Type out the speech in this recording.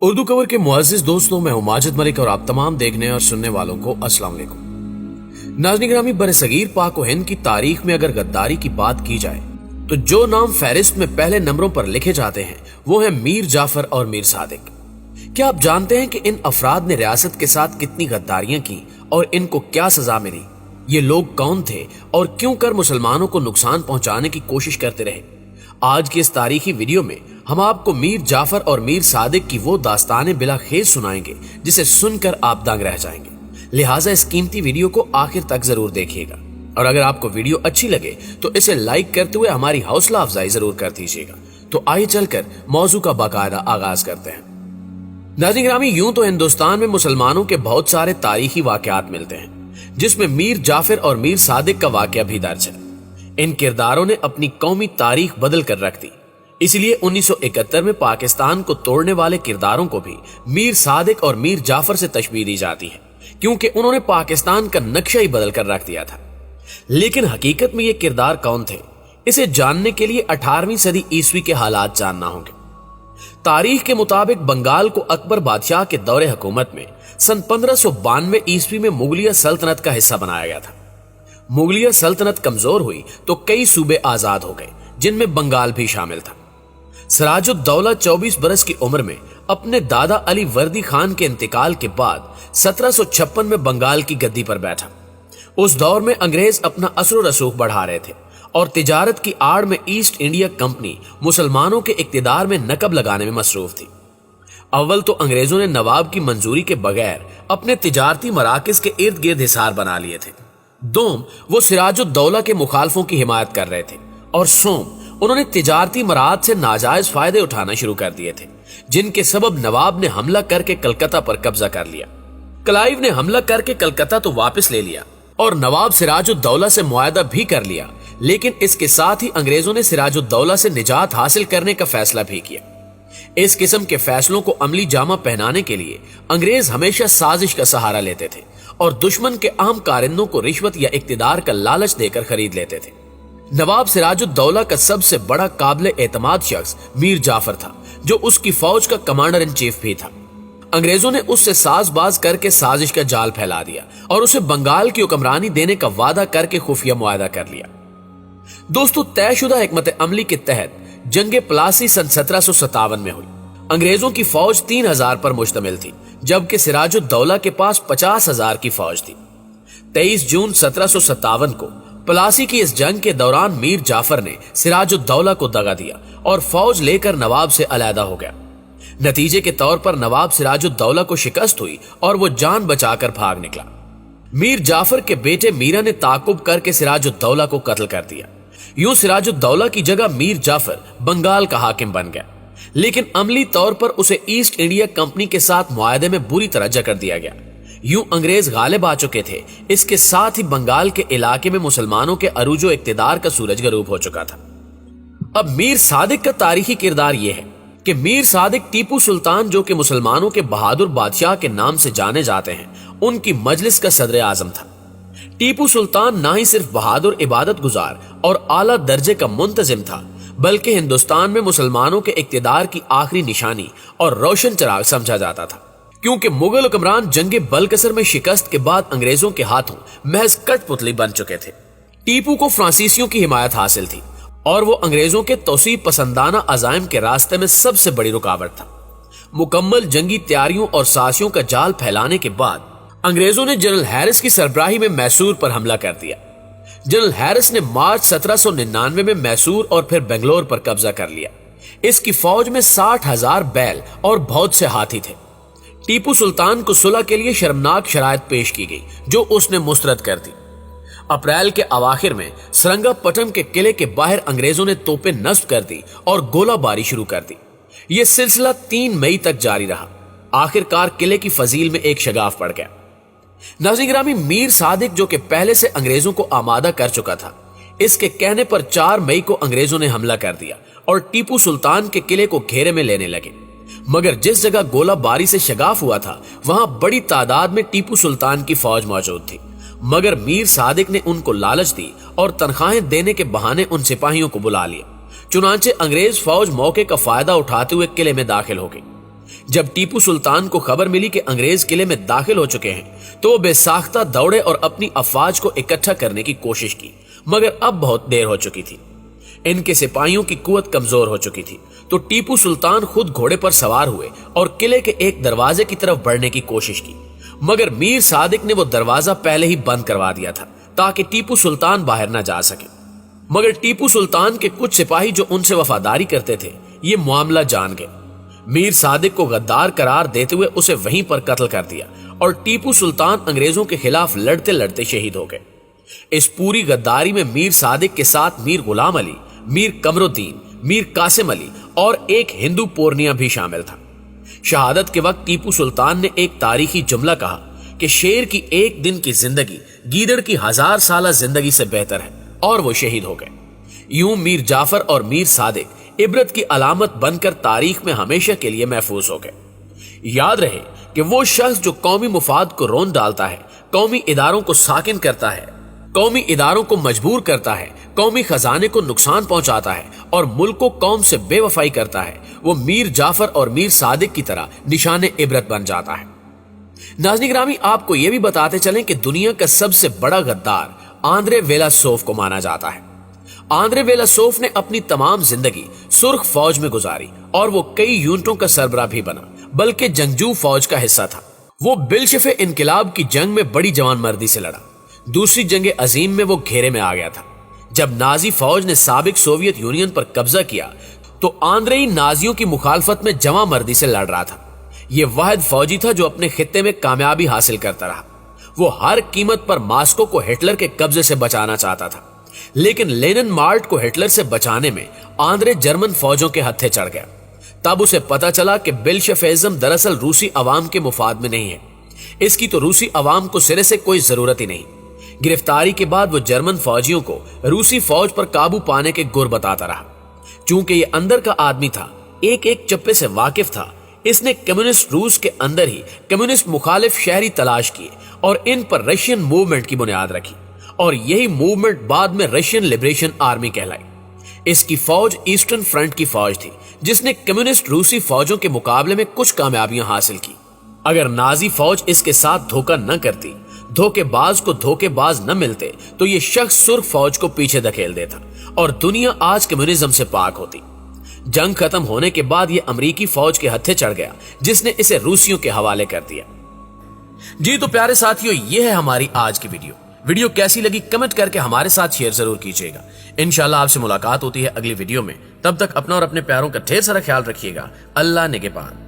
Urdu cover के मुअज़्ज़िज़ दोस्तों, मैं हूं माजिद मलिक और आप तमाम देखने और सुनने वालों को अस्सलाम वालेकुम। नाज़रीन गिरामी, बरसगीर पाक व हिंद की तारीख में अगर गद्दारी की बात की जाए तो जो नाम फहरिस्त में पहले नंबरों पर लिखे जाते हैं वो है मीर जाफर और मीर सादिक। क्या आप जानते हैं कि इन अफराद ने रियासत के साथ कितनी गद्दारियां की और इनको क्या सजा मिली? ये लोग कौन थे और क्यों कर मुसलमानों को नुकसान पहुंचाने की कोशिश करते रहे? आज की इस तारीखी वीडियो में हम आपको मीर जाफर और मीर सादिक की वो दास्तानें बिला खेज सुनाएंगे जिसे सुनकर आप दंग रह जाएंगे। लिहाजा इस कीमती वीडियो को आखिर तक जरूर देखिएगा और अगर आपको वीडियो अच्छी लगे तो इसे लाइक करते हुए हमारी हौसला अफजाई जरूर कर दीजिएगा। तो आइए चलकर मौजू का बाकायदा आगाज करते हैं। नाज़रीन गिरामी, यूं तो हिंदुस्तान में मुसलमानों के बहुत सारे तारीखी वाकयात मिलते हैं जिसमें मीर जाफर और मीर सादिक का वाकया भी दर्ज है। इन किरदारों ने अपनी कौमी तारीख बदल कर रख दी, इसलिए 1971 में पाकिस्तान को तोड़ने वाले किरदारों को भी मीर सादिक और मीर जाफर से तशबीह दी जाती है, क्योंकि उन्होंने पाकिस्तान का नक्शा ही बदल कर रख दिया था। लेकिन हकीकत में ये किरदार कौन थे, इसे जानने के लिए 18वीं सदी ईस्वी के हालात जानना होंगे। तारीख के मुताबिक बंगाल को अकबर बादशाह के दौरे हुकूमत में सन 1592 ईस्वी में मुगलिया सल्तनत का हिस्सा बनाया गया था। मुगलिया सल्तनत कमजोर हुई तो कई सूबे आजाद हो गए, जिनमें बंगाल भी शामिल था। सिराजुद्दौला 24 बरस की उम्र में अपने दादा अली वर्दी खान के इंतकाल के बाद 1756 में बंगाल की गद्दी पर बैठा। उस दौर में अंग्रेज अपना असर रसूख बढ़ा रहे थे और तिजारत की आड़ में ईस्ट इंडिया कंपनी मुसलमानों के इक्तिदार में नकब लगाने में मसरूफ थी। अव्वल तो अंग्रेजों ने नवाब की मंजूरी के बगैर अपने तिजारती मराकज के इर्द गिर्द हिसार बना लिए थे। दोम, वो सिराजुद्दौला के मुखालफों की हिमायत कर रहे थे और सोम, उन्होंने तिजारती मराहत से नाजायज फायदे उठाना शुरू कर दिए थे, जिनके सबब नवाब ने हमला करके कलकत्ता पर कब्जा कर लिया। क्लाइव ने हमला करके कलकत्ता तो वापस ले लिया और नवाब सिराजुद्दौला से मुआहदा भी कर लिया, लेकिन इसके साथ ही अंग्रेजों ने सिराजुद्दौला से निजात हासिल करने का फैसला भी किया। इस किस्म के फैसलों को अमली जामा पहनाने के लिए अंग्रेज हमेशा साजिश का सहारा लेते थे और दुश्मन के अहम कारिंदों को रिश्वत या इक्तिदार का लालच देकर खरीद लेते थे। नवाब सिराजुद्दौला का सबसे बड़ा काबिल एतमाद शख्स मीर जाफर था, जो उसकी फौज का कमांडर इन चीफ भी था। अंग्रेजों ने उससे साजबाज करके साजिश का जाल फैला दिया और उसे बंगाल की हुक्मरानी देने का वादा करके खुफिया मुआहदा कर लिया। दोस्तों, तयशुदा हिकमत अमली के तहत जंगे प्लासी सन 1757 में हुई। अंग्रेजों की फौज 3000 पर मुश्तमिल थी, जबकि सिराजुद्दौला के पास 50,000 की फौज थी। 23 जून 1757 को प्लासी की इस जंग के दौरान मीर जाफर ने सिराजुद्दौला को दगा दिया और फौज लेकर नवाब से अलहदा हो गया। नतीजे के तौर पर नवाब सिराजुद्दौला को शिकस्त हुई और वो जान बचाकर भाग निकला। मीर जाफर के बेटे मीरा ने ताकुब करके सिराजुद्दौला को कत्ल कर दिया। यूं सिराजुद्दौला की जगह मीर जाफर बंगाल का हाकिम बन गया, लेकिन अमली तौर पर उसे ईस्ट इंडिया कंपनी के साथ मुआहदे में बुरी तरह जकड़ दिया गया। यूं अंग्रेज गालिब आ चुके थे, इसके साथ ही बंगाल के इलाके में मुसलमानों के अरूजो इक्तिदार का सूरज गरूब हो चुका था। अब मीर सादिक का तारीखी किरदार यह है कि मीर सादिक टीपू सुल्तान, जो कि मुसलमानों के बहादुर बादशाह के नाम से जाने जाते हैं, उनकी मजलिस का सदर आजम था। टीपू सुल्तान ना ही सिर्फ बहादुर, इबादत गुजार और आला दर्जे का मुंतजिम था, बल्कि हिंदुस्तान में मुसलमानों के इक्तिदार की आखिरी निशानी और रोशन चिराग समझा जाता था, क्योंकि मुगल हुक्मरान जंगे बलकसर में शिकस्त के बाद अंग्रेजों के हाथों महज कठपुतली बन चुके थे। टीपू को फ्रांसीसियों की हिमायत हासिल थी और वो अंग्रेजों के तौसीब पसंदाना अजायम के रास्ते में सबसे बड़ी रुकावट था। मुकम्मल जंगी तैयारियों और साजिशों का जाल फैलाने के बाद अंग्रेजों ने जनरल हैरिस की सरबराही में मैसूर पर हमला कर दिया। जनरल हैरिस ने मार्च 1799 में मैसूर और फिर बेंगलोर पर कब्जा कर लिया। इसकी फौज में 60,000 बैल और बहुत से हाथी थे। टीपू सुल्तान को सुलह के लिए शर्मनाक शराइत पेश की गई, जो उसने मुस्तरद कर दी। अप्रैल के अवाखिर में सरंगापटम के किले के बाहर अंग्रेजों ने तोपें नस्ब कर दी और गोलाबारी शुरू कर दी। यह सिलसिला 3 मई तक जारी रहा। आखिरकार किले की फजील में एक शगाफ पड़ गया। नाज़रीन गिरामी, मीर सादिक, जो कि पहले से अंग्रेजों को आमादा कर चुका था, इसके कहने पर 4 मई को अंग्रेजों ने हमला कर दिया और टीपू सुल्तान के किले को घेरे में लेने लगे। मगर जिस जगह गोलाबारी से शगाफ हुआ था, वहां बड़ी तादाद में टीपू सुल्तान की फौज मौजूद थी। मगर मीर सादिक ने उनको लालच दी और तनख्वाहें देने के बहाने उन सिपाहियों को बुला लिया। चुनांचे अंग्रेज फौज मौके का फायदा उठाते हुए किले में दाखिल हो गई। जब टीपू सुल्तान को खबर मिली कि अंग्रेज किले में दाखिल हो चुके हैं तो वो बेसाख्ता दौड़े और अपनी अफवाज को इकट्ठा करने की कोशिश की, मगर अब बहुत देर हो चुकी थी। इनके सिपाहियों की कुवत कमजोर हो चुकी थी, तो टीपू सुल्तान खुद घोड़े पर सवार हुए और किले के एक दरवाजे की तरफ बढ़ने की कोशिश की, मगर मीर सादिक ने वो दरवाजा पहले ही बंद करवा दिया था ताकि टीपू सुल्तान बाहर न जा सके। मगर टीपू सुल्तान के कुछ सिपाही जो उनसे वफादारी करते थे ये मामला जान गए। मीर सादिक को गद्दार करार देते हुए उसे वहीं पर कत्ल कर दिया और टीपू सुल्तान अंग्रेजों के खिलाफ लड़ते लड़ते शहीद हो गए। इस पूरी गद्दारी में मीर सादिक के साथ मीर गुलाम अली, मीर कमरुद्दीन, मीर कासिम अली और एक हिंदू पोर्निया भी शामिल था। शहादत के वक्त टीपू सुल्तान ने एक तारीखी जुमला कहा कि शेर की एक दिन की जिंदगी गीदड़ की 1000 साल जिंदगी से बेहतर है, और वो शहीद हो गए। यूं मीर जाफर और मीर सादिक इबरत की अलामत बनकर तारीख में हमेशा के लिए महफूज हो गए। याद रहे कि वो शख्स जो कौमी मुफाद को रोन डालता है, कौमी इदारों को साकिन करता है, कौमी इदारों को मजबूर करता है, कौमी खजाने को नुकसान पहुंचाता है और मुल्क को कौम से बेवफाई करता है, वो मीर जाफर और मीर सादिक की तरह निशाने इबरत बन जाता है। नाज़रीन ग्रामी, आपको यह भी बताते चलें कि दुनिया का सबसे बड़ा गद्दार आंद्रे वेलासोव को माना जाता है। आंद्रे वेलासोव ने अपनी तमाम जिंदगी सुर्ख फौज में गुजारी और वो कई यूनिटों का सरबराह भी बना, बल्कि जंगजू फौज का हिस्सा था। वो बिलशफे इनकलाब की जंग में बड़ी जवानमर्दी से लड़ा। दूसरी जंग अजीम में वो घेरे में आ गया था। जब नाजी फौज ने साबिक सोवियत यूनियन पर कब्जा किया तो आंद्रेई नाजियों की मुखालफत में जवामर्दी से लड़ रहा था। ये वाहिद फौजी था जो अपने खित्ते में कामयाबी हासिल करता रहा। वो हर कीमत पर मास्को को हिटलर के कब्जे से बचाना चाहता था, लेकिन लेनिन मार्ट को हिटलर से बचाने में आंद्रे जर्मन फौजों के हत्थे चढ़ गया। तब उसे पता चला कि बिलशफेज़म दरअसल रूसी अवाम के मुफाद में नहीं है, इसकी तो रूसी अवाम को सिरे से कोई जरूरत ही नहीं। गिरफ्तारी के बाद वो जर्मन फौजियों को रूसी फौज पर काबू पाने के गुर बताता रहा। चूंकि ये अंदर का आदमी था, एक एक चप्पे से वाकिफ था, इसने कम्युनिस्ट रूस के अंदर ही कम्युनिस्ट मुखालिफ शहरी तलाश किए और इन पर रशियन मूवमेंट की बुनियाद रखी, और यही मूवमेंट बाद में रशियन लिबरेशन आर्मी कहलाई। इसकी फौज ईस्टर्न फ्रंट की फौज थी जिसने कम्युनिस्ट रूसी फौजों के मुकाबले में कुछ कामयाबियां हासिल की। अगर नाजी फौज इसके साथ धोखा न करती, धोखेबाज को धोखेबाज न मिलते, तो ये शख्स सुर्ख फौज को पीछे धकेल देता और दुनिया आज कम्युनिज्म से पाक होती। जंग खत्म होने के बाद ये अमेरिकी फौज के हत्थे चढ़ गया जिसने इसे रूसियों के हवाले कर दिया। जी तो प्यारे साथियों, ये है हमारी आज की वीडियो कैसी लगी कमेंट करके हमारे साथ शेयर जरूर कीजिएगा। इंशाल्लाह आपसे मुलाकात होती है अगली वीडियो में। तब तक अपना और अपने प्यारों का ढेर सारा ख्याल रखिएगा। अल्लाह निगहबान।